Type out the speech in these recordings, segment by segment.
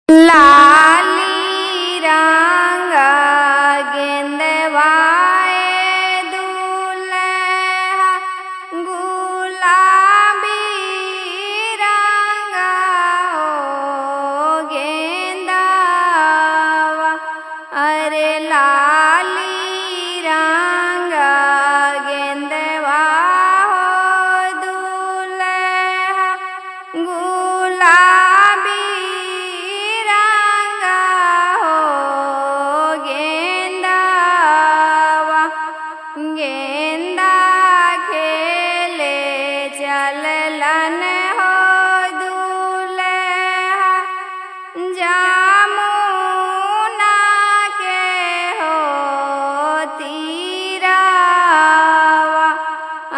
लाली रंग गेंदवाए दूल्हा गुलाबी रंग हो गेंदावा। अरे लाली रंग गेंदवा हो दूल्हा गुलाबी रंग हो गेंदावा। गेंदा खेले चललन हो दूल्हा जामुना के हो तीरावा।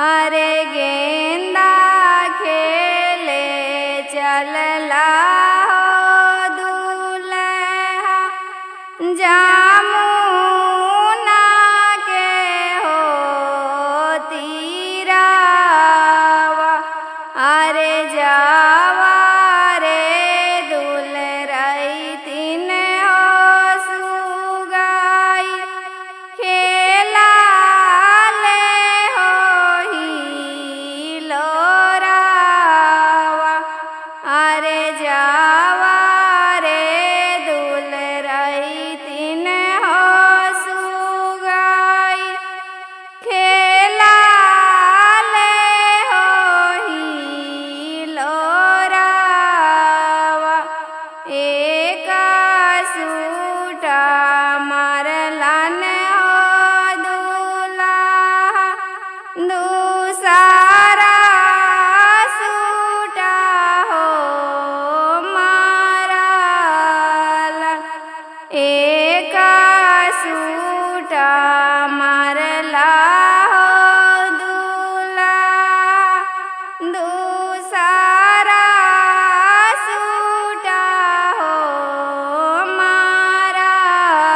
अरे गेंदा खेले चलला हो दूल्हा जामुना के हो तीरावा। अरे जावा रे दुलरैतिन हो सुगाई खेला ले हो हिलोरावा। अरे जावा रे दुलरैतिन हो सुगाई खेला ले हो हिलोरावा। एक सूटा मारलन हो दूल्हा दूसरा सूटा हो मारल। एक सूटा मारला हो दूल्हा दूसरा सूटा हो मारल।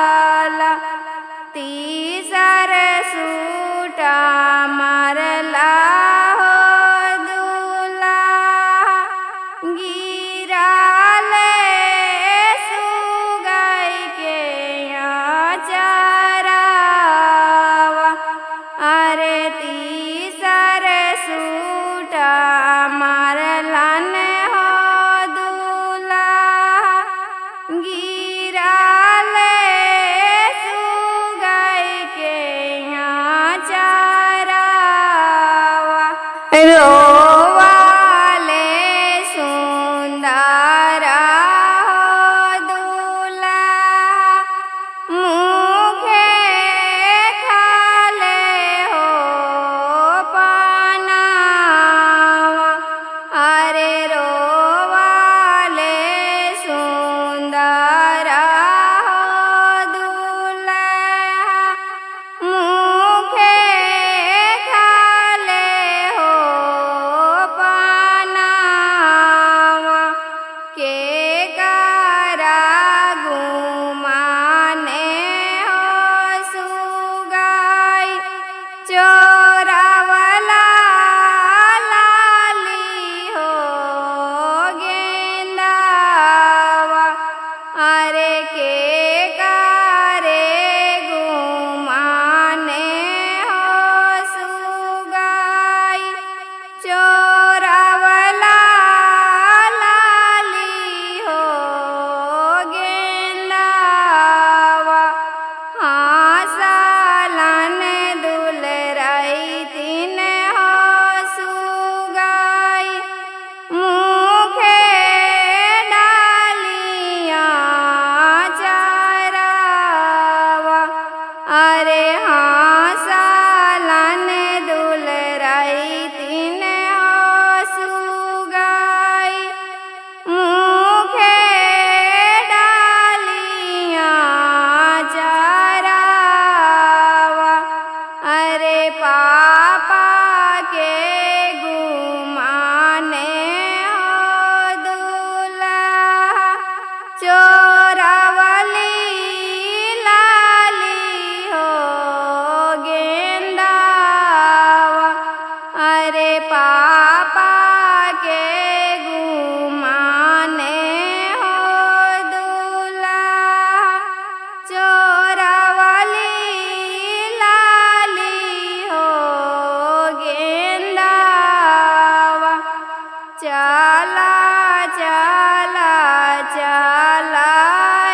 चला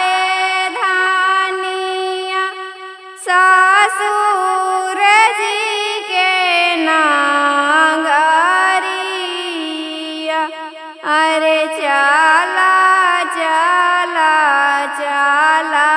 ए धानिया ससुर जी के नागरिया। अरे चला चला चला